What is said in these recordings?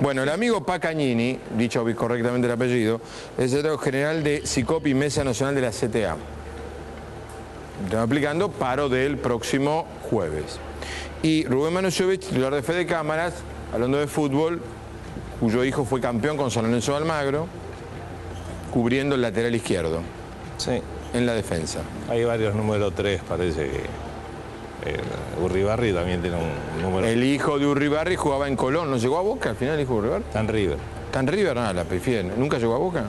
Bueno, el amigo Pacagnini, dicho correctamente el apellido, es el secretario general de Sicopi, Mesa Nacional de la CTA. Estamos aplicando paro del próximo jueves. Y Rubén Manojovich, titular de Fede Cámaras, hablando de fútbol, cuyo hijo fue campeón con San Lorenzo de Almagro, cubriendo el lateral izquierdo. Sí. En la defensa. Hay varios número 3, parece que Urribarri también tiene un número. El hijo de Urribarri jugaba en Colón, ¿no llegó a Boca al final el hijo de Urribarri? Está en River. ¿Está en River? Nada, la prefieren. ¿Nunca llegó a Boca?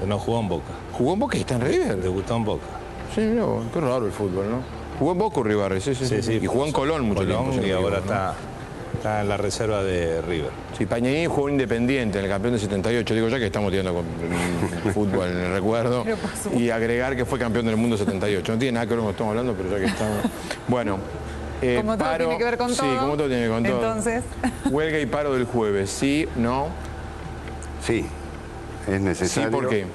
No jugó en Boca. ¿Jugó en Boca y está en River? Debutó en Boca. Sí, no, qué raro el fútbol, ¿no? Jugó en Boca Urribarri, sí. Y jugó en Colón mucho tiempo. Y ahora está en la reserva de River. Sí, Pañini jugó Independiente en el campeón de 78. Digo, ya que estamos tirando con fútbol en el recuerdo. Y agregar que fue campeón del mundo 78. No tiene nada que ver con lo que estamos hablando, pero ya que estamos... Bueno. Como todo tiene que ver con todo. Sí, como todo tiene que ver con todo. Entonces... Huelga y paro del jueves. ¿Sí? ¿No? Sí, es necesario. ¿Sí? ¿Por qué?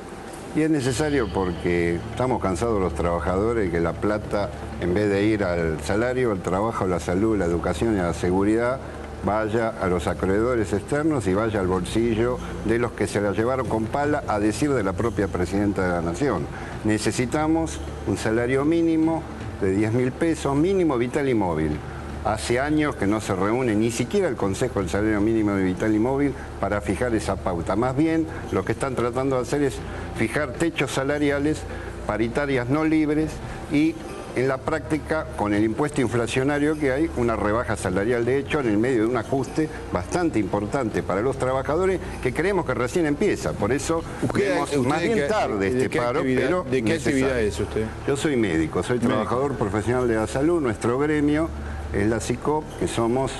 Y es necesario porque estamos cansados los trabajadores que la plata, en vez de ir al salario, al trabajo, a la salud, la educación y a la seguridad, vaya a los acreedores externos y vaya al bolsillo de los que se la llevaron con pala, a decir de la propia presidenta de la Nación. Necesitamos un salario mínimo de 10.000 pesos, mínimo vital y móvil. Hace años que no se reúne ni siquiera el Consejo del Salario Mínimo de Vital y Móvil para fijar esa pauta. Más bien, lo que están tratando de hacer es fijar techos salariales, paritarias no libres y, en la práctica, con el impuesto inflacionario que hay, una rebaja salarial, de hecho, en el medio de un ajuste bastante importante para los trabajadores, que creemos que recién empieza. Por eso vemos más bien tarde este paro, pero ¿de qué actividad es usted? Yo soy médico, soy trabajador profesional de la salud. Nuestro gremio es la SICOP, que somos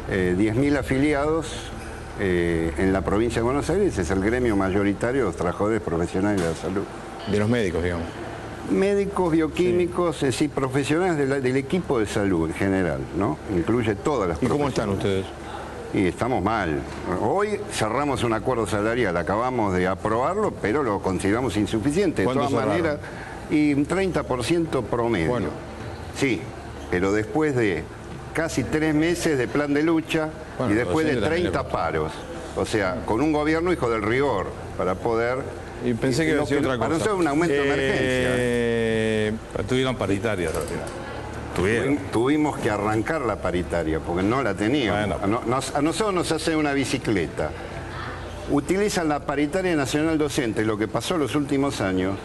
10.000 afiliados en la provincia de Buenos Aires. Es el gremio mayoritario de los trabajadores profesionales de la salud. De los médicos, digamos. Médicos, bioquímicos, es decir, profesionales del equipo de salud en general, ¿no? Incluye todas las profesiones. ¿Y cómo están ustedes? Y estamos mal. Hoy cerramos un acuerdo salarial, acabamos de aprobarlo, pero lo consideramos insuficiente. De todas maneras, y un 30% promedio. Bueno. Sí, pero después de casi 3 meses de plan de lucha y después de 30 paros. O sea, con un gobierno hijo del rigor para poder... Y pensé que iba a decir otra cosa. Para nosotros un aumento de emergencia. Tuvieron paritarias al final. Tuvimos que arrancar la paritaria porque no la teníamos. Bueno. A nosotros nos hacen una bicicleta. Utilizan la paritaria nacional docente, lo que pasó los últimos años,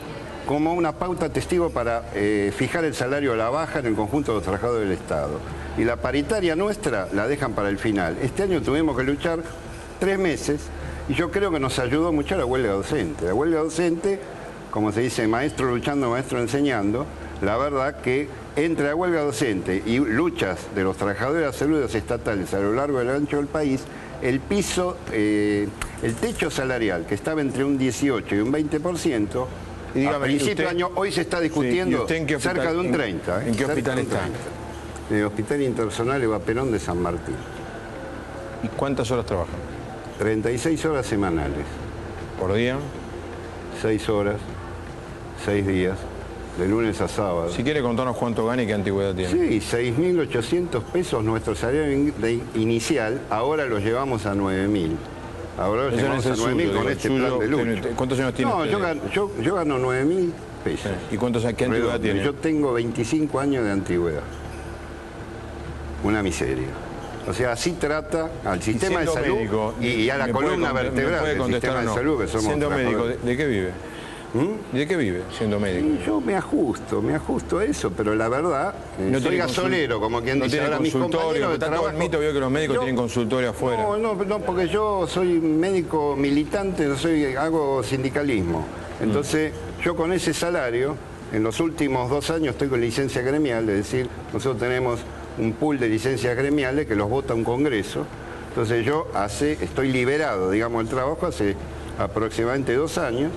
como una pauta testigo para fijar el salario a la baja en el conjunto de los trabajadores del Estado. Y la paritaria nuestra la dejan para el final. Este año tuvimos que luchar 3 meses y yo creo que nos ayudó mucho la huelga docente. La huelga docente, como se dice, maestro luchando, maestro enseñando, la verdad que entre la huelga docente y luchas de los trabajadores de la salud estatales a lo largo y a lo ancho del país, el piso, el techo salarial, que estaba entre un 18 y un 20%, y dígame, a principio de año, hoy se está discutiendo cerca de un 30. ¿En qué hospital está? En el Hospital Internacional Eva Perón de San Martín. ¿Y cuántas horas trabajan? 36 horas semanales. ¿Por día? 6 horas, 6 días, de lunes a sábado. Si quiere contarnos cuánto gana y qué antigüedad tiene. Sí, 6.800 pesos nuestro salario inicial, ahora lo llevamos a 9.000. Ahora lo llevamos a 9.000 con este plan de lucha. ¿Cuántos años tiene? No, yo gano 9.000 pesos. ¿Y qué antigüedad tiene? Yo tengo 25 años de antigüedad. Una miseria. O sea, así trata al sistema de salud médico, y a la columna vertebral del sistema de salud que somos. Siendo médico, ¿de qué vive? ¿De qué vive siendo médico? Sí, yo me ajusto a eso, pero la verdad, no soy gasolero, como quien dice. Ahora mis compañeros de trabajo... mito, veo que los médicos tienen consultorio afuera. No, porque yo soy médico militante, hago sindicalismo. Entonces, yo con ese salario, en los últimos 2 años estoy con licencia gremial, es decir, nosotros tenemos un pool de licencias gremiales que los vota un congreso. Entonces yo estoy liberado, digamos, del trabajo hace aproximadamente 2 años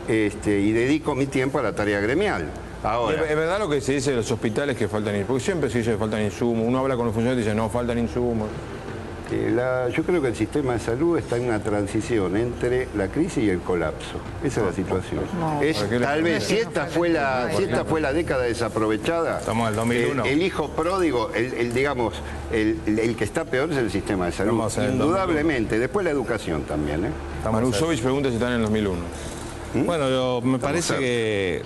y dedico mi tiempo a la tarea gremial. Ahora, ¿es verdad lo que se dice de los hospitales que faltan insumos? Porque siempre se dice que faltan insumos. Uno habla con los funcionarios y dice, no, faltan insumos. Yo creo que el sistema de salud está en una transición entre la crisis y el colapso. Esa es la situación. Tal vez, si esta fue la década desaprovechada, estamos en el 2001. El hijo pródigo, digamos, el que está peor es el sistema de salud. Indudablemente. Después la educación también. Marusovich pregunta si están en el 2001. Bueno, me parece que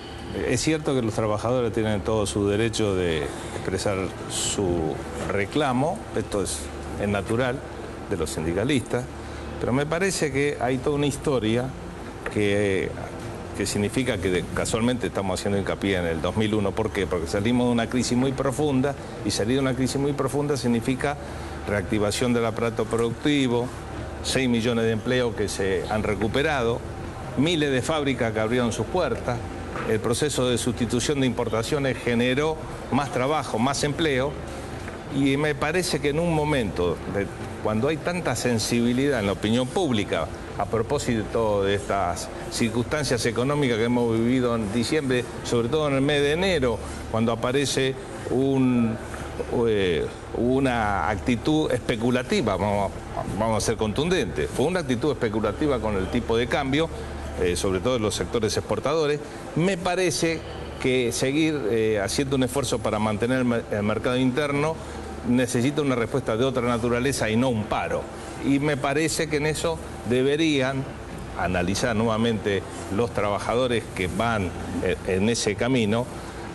es cierto que los trabajadores tienen todo su derecho de expresar su reclamo. Esto es natural de los sindicalistas, pero me parece que hay toda una historia que significa que casualmente estamos haciendo hincapié en el 2001. ¿Por qué? Porque salimos de una crisis muy profunda, y salir de una crisis muy profunda significa reactivación del aparato productivo, 6 millones de empleos que se han recuperado, miles de fábricas que abrieron sus puertas, el proceso de sustitución de importaciones generó más trabajo, más empleo. Y me parece que en un momento, cuando hay tanta sensibilidad en la opinión pública a propósito de estas circunstancias económicas que hemos vivido en diciembre, sobre todo en el mes de enero, cuando aparece una actitud especulativa, vamos a ser contundentes, fue una actitud especulativa con el tipo de cambio, sobre todo en los sectores exportadores. Me parece que seguir haciendo un esfuerzo para mantener el mercado interno necesita una respuesta de otra naturaleza y no un paro. Y me parece que en eso deberían analizar nuevamente los trabajadores que van en ese camino,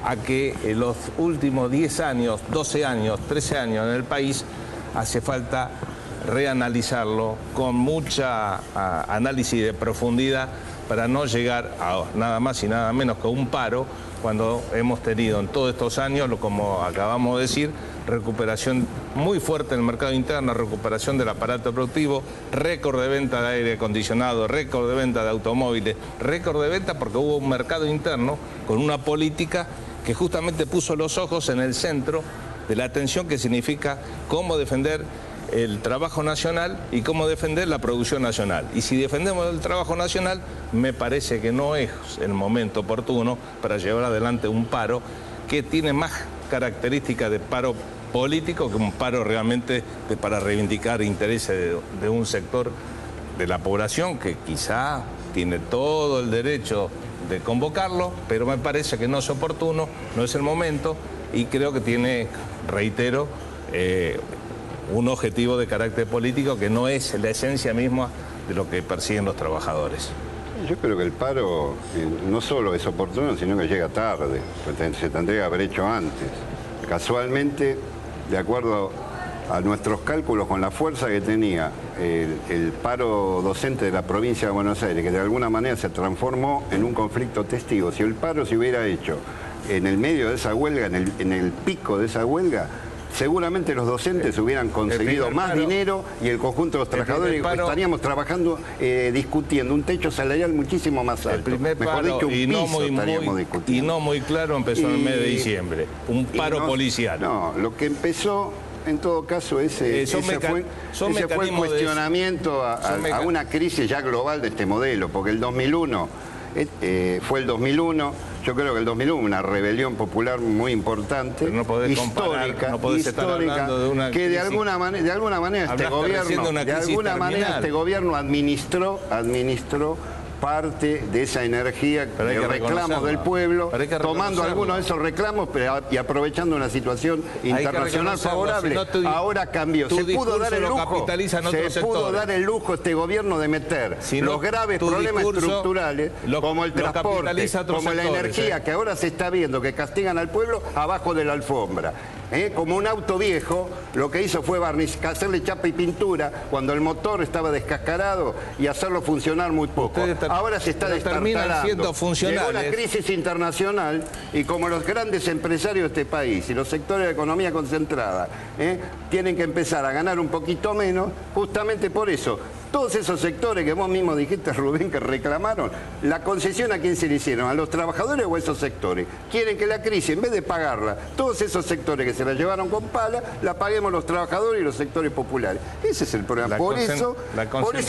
a que en los últimos 10 años, 12 años, 13 años en el país hace falta reanalizarlo con mucha análisis de profundidad para no llegar a nada más y nada menos que un paro, cuando hemos tenido en todos estos años, como acabamos de decir, recuperación muy fuerte en el mercado interno, recuperación del aparato productivo, récord de venta de aire acondicionado, récord de venta de automóviles, récord de venta porque hubo un mercado interno con una política que justamente puso los ojos en el centro de la atención, que significa cómo defender el trabajo nacional y cómo defender la producción nacional. Y si defendemos el trabajo nacional, me parece que no es el momento oportuno para llevar adelante un paro que tiene más características de paro político que un paro realmente para reivindicar intereses de un sector de la población que quizá tiene todo el derecho de convocarlo, pero me parece que no es oportuno, no es el momento, y creo que tiene, reitero, un objetivo de carácter político que no es la esencia misma de lo que persiguen los trabajadores. Yo creo que el paro no solo es oportuno, sino que llega tarde, pues se tendría que haber hecho antes. Casualmente, de acuerdo a nuestros cálculos, con la fuerza que tenía el paro docente de la provincia de Buenos Aires, que de alguna manera se transformó en un conflicto testigo, si el paro se hubiera hecho en el medio de esa huelga, en el pico de esa huelga, seguramente los docentes hubieran conseguido más dinero y el conjunto de los trabajadores estaríamos trabajando, discutiendo un techo salarial muchísimo más alto. El primer paro, y no muy claro, empezó en el mes de diciembre. Un paro policial. No, lo que empezó, en todo caso, ese fue el cuestionamiento a una crisis ya global de este modelo, porque el 2001 fue el 2001. Yo creo que el 2001 una rebelión popular muy importante, pero no podés histórica, no podés estar hablando de una que de alguna manera este gobierno administró parte de esa energía de reclamos del pueblo, tomando algunos de esos reclamos y aprovechando una situación internacional favorable. Si no, ahora cambió. Se pudo dar el lujo este gobierno de meter los graves problemas estructurales, como el transporte, como la energía, que ahora se está viendo que castigan al pueblo abajo de la alfombra. Como un auto viejo, lo que hizo fue hacerle chapa y pintura cuando el motor estaba descascarado y hacerlo funcionar muy poco. Ahora se está destartalando. Llegó la crisis internacional y como los grandes empresarios de este país y los sectores de economía concentrada tienen que empezar a ganar un poquito menos, justamente por eso. Todos esos sectores que vos mismo dijiste, Rubén, que reclamaron, ¿la concesión a quién se le hicieron? ¿A los trabajadores o a esos sectores? Quieren que la crisis, en vez de pagarla, todos esos sectores que se la llevaron con pala, la paguemos los trabajadores y los sectores populares. Ese es el problema. Por eso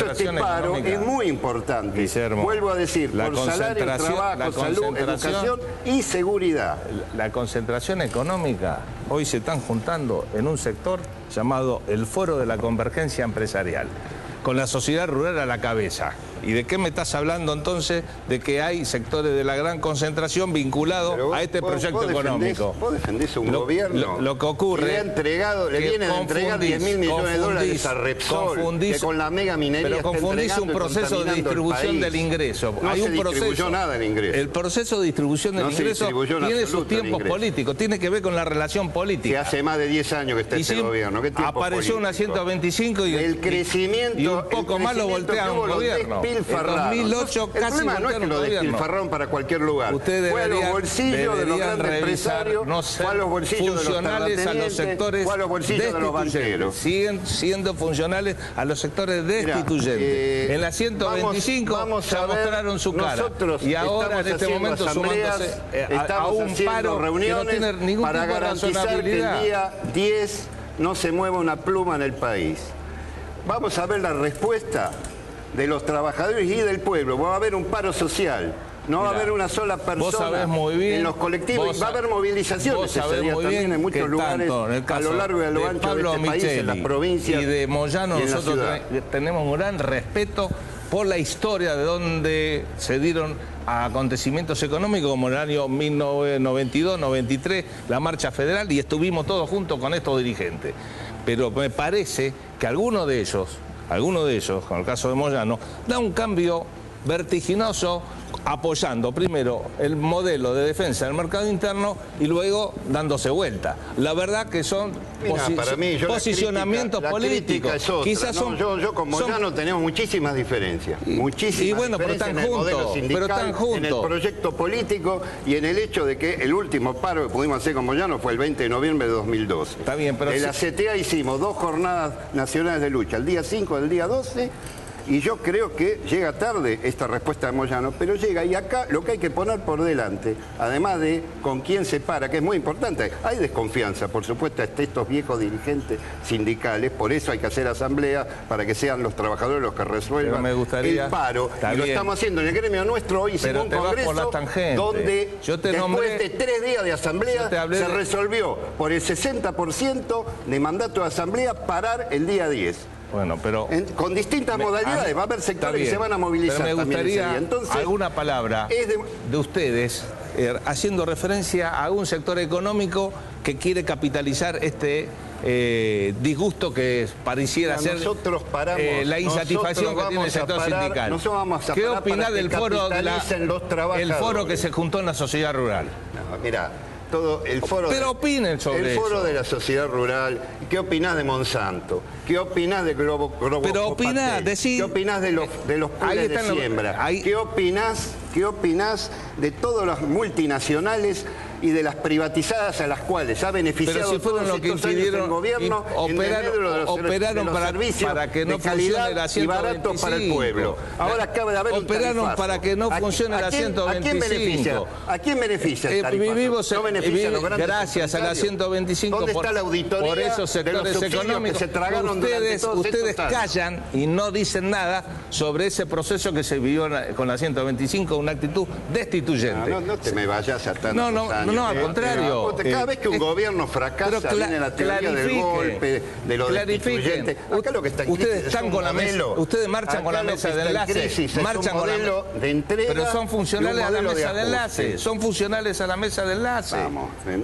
este paro es muy importante. Guillermo, vuelvo a decir, por salario, trabajo, salud, educación y seguridad. La concentración económica, hoy se están juntando en un sector llamado el Foro de la Convergencia Empresarial, con la sociedad rural a la cabeza. ¿Y de qué me estás hablando entonces? De que hay sectores de la gran concentración vinculados a este proyecto económico. Vos defendés un gobierno lo que ocurre le viene de entregar 10.000 millones de dólares a Repsol, que con la mega minería pero confundís un proceso de distribución del ingreso. No hay se un distribuyó proceso, nada del ingreso. El proceso de distribución del ingreso tiene sus tiempos políticos, tiene que ver con la relación política. Que hace más de 10 años que está este gobierno. ¿Qué tiempo apareció político? Una 125 y el crecimiento, y un poco más lo voltea un gobierno. En 2008 el casi problema no es que lo despilfarraron para cualquier lugar. Ustedes fue a los bolsillos de los grandes empresarios, no fue a los bolsillos funcionales de los a los sectores fue a los bolsillos de los banqueros. Siguen siendo funcionales a los sectores destituyentes. En la 125 ya mostraron su cara. Y ahora en este momento sumándose a un paro reuniones que no tiene ningún para tipo de garantizar que el razonabilidad. día 10 no se mueva una pluma en el país. Vamos a ver la respuesta de los trabajadores y del pueblo. Va a haber un paro social. No va a haber una sola persona en los colectivos. Va a haber movilizaciones ese día también en muchos lugares a lo largo y a lo ancho de este país, en las provincias y de Moyano. Nosotros tenemos un gran respeto por la historia de donde se dieron acontecimientos económicos como en el año 1992-93, la marcha federal, y estuvimos todos juntos con estos dirigentes. Pero me parece que alguno de ellos, con el caso de Moyano, da un cambio vertiginoso apoyando primero el modelo de defensa del mercado interno y luego dándose vuelta. La verdad que son para mí, posicionamientos políticos. Es otra. Quizás son, yo con Moyano tenemos muchísimas diferencias. Muchísimas y bueno, diferencias en el modelo sindical, en el proyecto político y en el hecho de que el último paro que pudimos hacer con Moyano fue el 20 de noviembre de 2012. Está bien, pero en la CTA hicimos 2 jornadas nacionales de lucha, el día 5 y el día 12. Y yo creo que llega tarde esta respuesta de Moyano, pero llega. Y acá lo que hay que poner por delante, además de con quién se para, que es muy importante, hay desconfianza, por supuesto, hasta estos viejos dirigentes sindicales, por eso hay que hacer asambleas para que sean los trabajadores los que resuelvan el paro. Y lo estamos haciendo en el gremio nuestro. Hoy hicimos un congreso donde después de 3 días de asamblea se resolvió por el 60% de mandato de asamblea parar el día 10. Bueno, pero con distintas modalidades, va a haber sectores que se van a movilizar. Pero me gustaría Entonces, alguna palabra de ustedes haciendo referencia a un sector económico que quiere capitalizar este disgusto que pareciera ser la insatisfacción que tiene el sector sindical. ¿Qué opinás del foro, el foro que se juntó en la sociedad rural? No, mirá, todo el foro, opinen sobre el foro de la sociedad rural. ¿Qué opinás de Monsanto? ¿Qué opinás de Globo? Pero opinás, ¿qué opinás de los pools de siembra? ¿Qué opinás de todas las multinacionales y de las privatizadas a las cuales ha beneficiado si fueron todos estos años el gobierno operaron para que no de calidad la 125. Y baratos para el pueblo. Ahora acaba de haber operaron para que no funcione la 125. ¿A quién beneficia el tarifazo? ¿No beneficia a los grandes gracias a la 125 ¿Dónde está la auditoría por esos sectores económicos que se tragaron ustedes callan y no dicen nada sobre ese proceso que se vivió con la 125, una actitud destituyente? No te me vayas a tantos años. No, al contrario. Cada vez que un gobierno fracasa, viene la teoría del golpe, de lo destituyente. Acá lo que está en crisis ustedes están con la mesa, ustedes marchan con la mesa de enlace, marchan con la de entrega, pero son funcionales a la mesa de enlace, son funcionales a la mesa de enlace.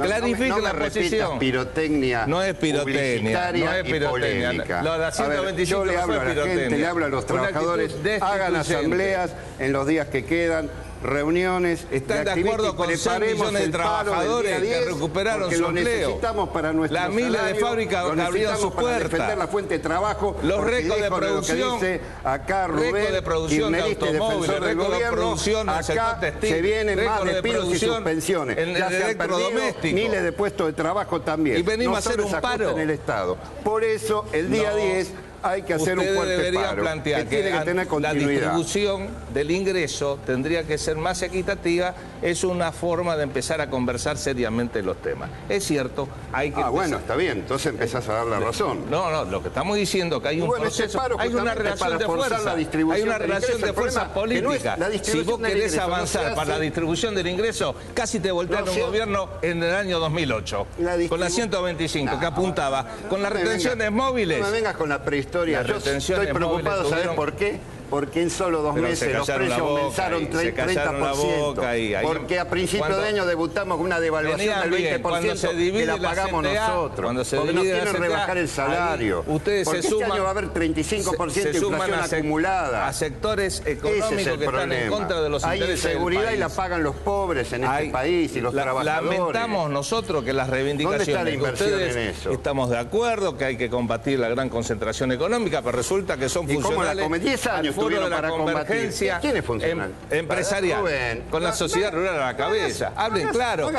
Clarifiquen la posición. Pirotecnia, no es pirotecnia, no es pirotecnia. Lo de 125 yo le hablo a la gente, le hablo a los trabajadores, hagan asambleas en los días que quedan, reuniones. ¿Están de acuerdo con 6 millones de trabajadores que recuperaron su empleo? Necesitamos para nuestro las miles de fábricas que abrieron sus puertas. Para defender la fuente de trabajo. Los récords de producción. Lo que dice acá Rubén, récord de producción de automóviles, récord de producción en el sector textil. Se vienen más despidos y suspensiones. Ya se han perdido miles de puestos de trabajo también. Y venimos a hacer un paro en el Estado. Por eso, el día 10... hay que hacer un fuerte debería paro, plantear que tiene que tener continuidad. La distribución del ingreso tendría que ser más equitativa. Es una forma de empezar a conversar seriamente los temas. Es cierto, hay que... bueno, está bien, entonces empezás a dar la razón. No, lo que estamos diciendo es que hay un proceso, hay una relación de fuerza, hay una relación de fuerza política. Si vos querés avanzar para la distribución del ingreso, casi te voltearon un gobierno en el año 2008, con la 125, que apuntaba, con las retenciones móviles. No me vengas con la prehistoria. Yo estoy preocupado, ¿sabes por qué? Porque en solo 2 meses los precios aumentaron 30%. Porque a principio de año debutamos con una devaluación del 20% que la pagamos nosotros. Porque nos quieren rebajar el salario. Ustedes porque este año va a haber 35% de inflación acumulada. A sectores económicos que están en contra de los intereses del país. Hay inseguridad y la pagan los pobres en este país y los trabajadores. Lamentamos nosotros que las reivindicaciones... ¿Dónde está la inversión en eso? Estamos de acuerdo que hay que combatir la gran concentración económica, pero resulta que son funcionales... 10 años tuvieron para convergencia. ¿Quién es funcional? Empresarial. Con la sociedad rural a la cabeza. Hablen claro.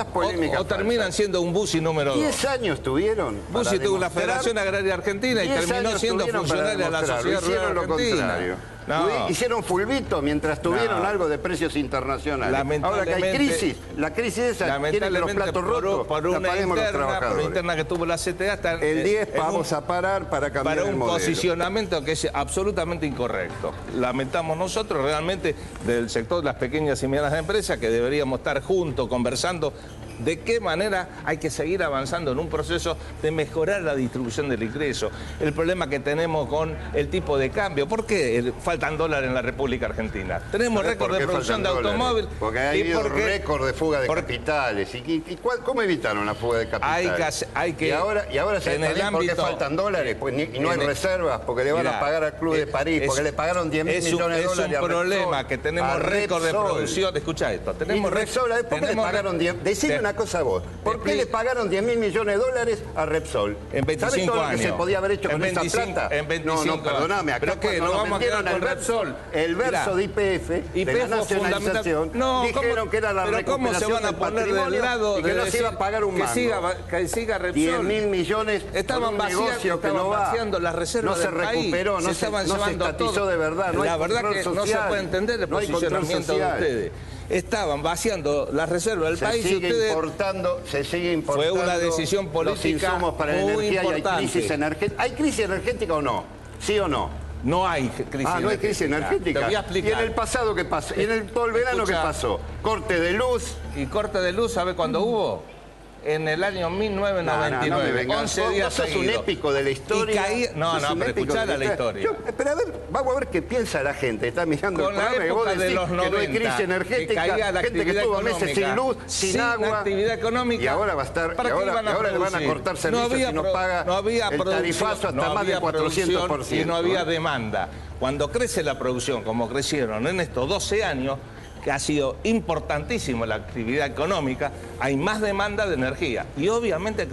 O terminan siendo un Bussi número 2. 10 años tuvieron. Bussi tuvo la Federación Agraria Argentina y terminó siendo funcional a la sociedad rural argentina. No. Hicieron fulbito mientras tuvieron algo de precios internacionales. Ahora que hay crisis, la crisis esa tiene que los platos rotos, por una interna que tuvo la CTA, está el 10 vamos a parar para cambiar el modelo. Para un posicionamiento que es absolutamente incorrecto. Lamentamos nosotros realmente del sector de las pequeñas y medianas empresas que deberíamos estar juntos conversando de qué manera hay que seguir avanzando en un proceso de mejorar la distribución del ingreso. El problema que tenemos con el tipo de cambio. ¿Por qué faltan dólares en la República Argentina? Tenemos récord de producción de automóviles. Porque hay habido récord de fuga de capitales. ¿Cómo evitaron la fuga de capitales? Y ahora se también por qué faltan dólares. Pues y no hay reservas, porque le van a pagar al Club de París, porque le pagaron 10.000 millones de dólares. Es un problema que tenemos récord de producción. Escuchá esto. Tenemos récord. ¿Por qué le pagaron 10? Decime una cosa a vos. ¿Por qué le pagaron 10.000 millones de dólares a Repsol? En 25 ¿Sabés todo años. Lo que se podía haber hecho con esa plata? En 25 no, perdóname. Acá cuando nos vendieron el Repsol, el verso de YPF, de la nacionalización, dijeron que era la recuperación del patrimonio y que no se iba a pagar un mango. Que siga Repsol. 10.000 millones estaban vaciando las reservas del país. No se recuperó, no se estatizó de verdad. La verdad que no se puede entender el posicionamiento de ustedes. Estaban vaciando las reservas del país y ustedes... Se sigue importando. Fue una decisión política los insumos para la energía importante. Y hay crisis energética. ¿Hay crisis energética o no? ¿Sí o no? No hay crisis energética. No hay crisis energética. Te voy a explicar. ¿Y en el pasado qué pasó? ¿Y en todo el verano qué pasó? Corte de luz. ¿Y corte de luz sabe cuándo hubo? En el año 1999, no me vengas. 11 días vos sos seguidos. Un épico de la historia. Pero escuchá la historia. Pero a ver, vamos a ver qué piensa la gente. Está mirando con el programa y vos decís de los 90, que no hay crisis energética, gente que estuvo meses sin luz, sin agua. Actividad económica. Y ahora va a estar, y ahora le van a cortar servicios si no paga el tarifazo hasta más del 400%. Y no había demanda. Cuando crece la producción, como crecieron en estos 12 años, que ha sido importantísimo la actividad económica, hay más demanda de energía. Y obviamente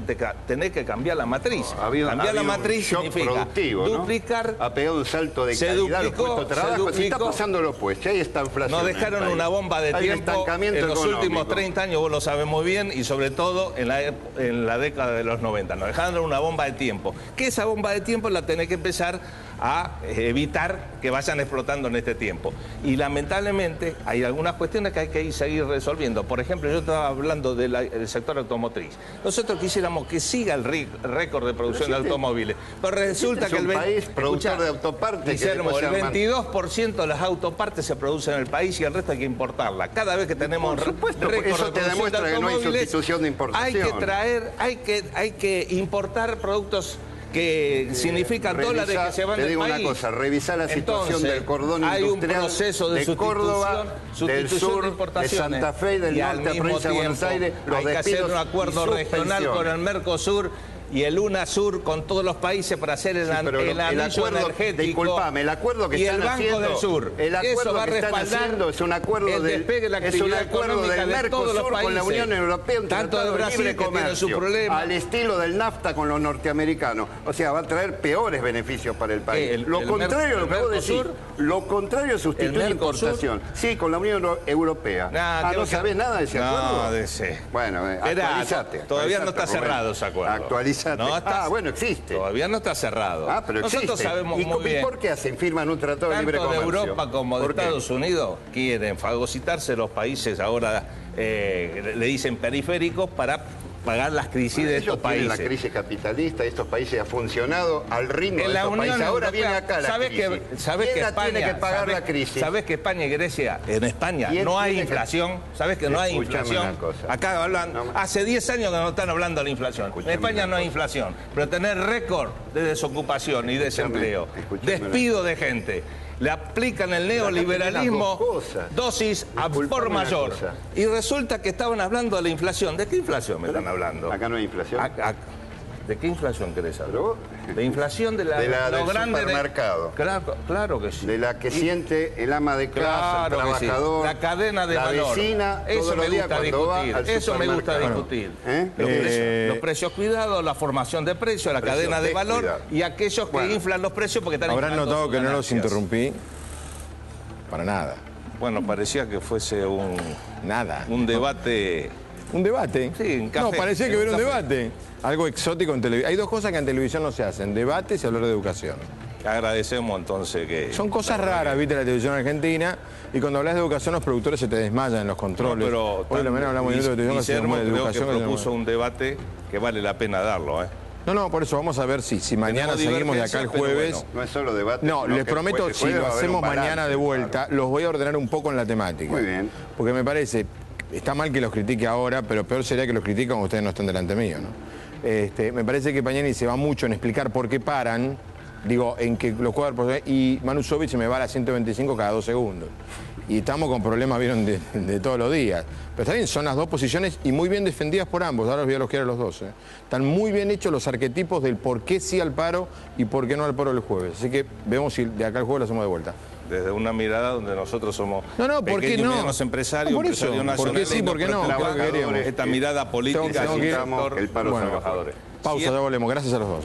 tenés que cambiar la matriz. Cambiar la matriz significa duplicar... Ha pegado un salto de calidad los puestos de trabajo. Si está pasando lo opuesto, ahí está inflación. Nos dejaron una bomba de tiempo en los últimos 30 años, vos lo sabés muy bien, y sobre todo en la década de los 90. Nos dejaron una bomba de tiempo. Que esa bomba de tiempo la tenés que empezar a evitar que vayan explotando en este tiempo. Y lamentablemente hay algunas cuestiones que hay que seguir resolviendo. Por ejemplo, yo estaba hablando del sector automotriz. Nosotros quisiéramos que siga el récord de producción de automóviles, pero resulta que el país productor de autopartes, el 22% de las autopartes se producen en el país y el resto hay que importarla. Cada vez que tenemos récord de producción de automóviles, que no hay sustitución de importación. Hay que importar productos que significan dólares que se van del país. Te digo una cosa, revisar la situación del cordón hay industrial un proceso de Córdoba, del sur, de Santa Fe y del norte de provincia de Buenos Aires. Hay que hacer un acuerdo regional con el Mercosur y el UNASUR con todos los países para hacer el anillo energético. Disculpame, el acuerdo que están haciendo... del Sur. El acuerdo que están haciendo es un acuerdo del Mercosur con la Unión Europea, un tratado de libre comercio, al estilo del NAFTA con los norteamericanos. O sea, va a traer peores beneficios para el país. Lo contrario, lo que vos decís, lo contrario sustituye importación. Sí, con la Unión Europea. ¿No sabés nada de ese acuerdo? No, de ese. Bueno, actualizate. Todavía no está cerrado ese acuerdo. Actualizate. Exacto. No está, bueno, existe. Todavía no está cerrado. Pero nosotros existe. sabemos ¿Y muy bien. por qué firman un tratado de libre comercio? Tanto de Europa como de Estados Unidos quieren fagocitarse los países ahora, le dicen periféricos, para pagar las crisis de estos países. La crisis capitalista, estos países ha funcionado al ritmo de estos países. Ahora viene acá la crisis. ¿Sabes que España tiene que pagar la crisis? ¿Sabes que España y Grecia, en España no hay inflación? ¿Sabes que no hay inflación? Acá hablan, hace 10 años que no están hablando de la inflación. En España no hay inflación, pero tener récord de desocupación y desempleo, despido de gente. Le aplican el neoliberalismo dosis a por mayor. Y resulta que estaban hablando de la inflación. ¿De qué inflación me están hablando? Acá no hay inflación. ¿De qué inflación querés hablar? De inflación de del grande supermercado. Claro que sí. De la que siente el ama de casa, el trabajador, la cadena de valor. Vecina, eso me gusta discutir. Eso me gusta discutir. Los precios cuidados, la formación de precios, la cadena de valor y aquellos que inflan los precios porque están Habrán notado que no los interrumpí para nada. Bueno, parecía que fuese un debate. ¿Un debate? Sí, en café. No, parecía que hubiera un debate. Algo exótico en televisión. Hay dos cosas que en televisión no se hacen: debates y hablar de educación. Agradecemos entonces que... Son cosas raras, viste, la televisión argentina, y cuando hablas de educación los productores se te desmayan en los controles. Pero hoy la mañana hablamos de televisión, de educación. Creo que propuso un debate que vale la pena darlo, No, por eso vamos a ver si mañana seguimos de acá el jueves. Bueno, no es solo debate. No, les prometo, si lo hacemos mañana de vuelta, los voy a ordenar un poco en la temática. Muy bien. Porque me parece, está mal que los critique ahora, pero peor sería que los critiquen cuando ustedes no estén delante mío, ¿no? Me parece que Pañani se va mucho en explicar por qué paran, digo, en que los cuadros, y Manu Sovich se me va a la 125 cada 2 segundos. Y estamos con problemas, vieron, de todos los días. Pero está bien, son las dos posiciones y muy bien defendidas por ambos. Ahora los voy a elogiar a los dos. Están muy bien hechos los arquetipos del por qué sí al paro y por qué no al paro el jueves. Así que vemos si de acá al jueves lo hacemos de vuelta. Desde una mirada donde nosotros somos ¿por qué no? Empresarios, por eso, empresarios nacionales. ¿por qué sí, por qué no? Esta mirada política el paro de los trabajadores. Pausa, ya volvemos. Gracias a los dos.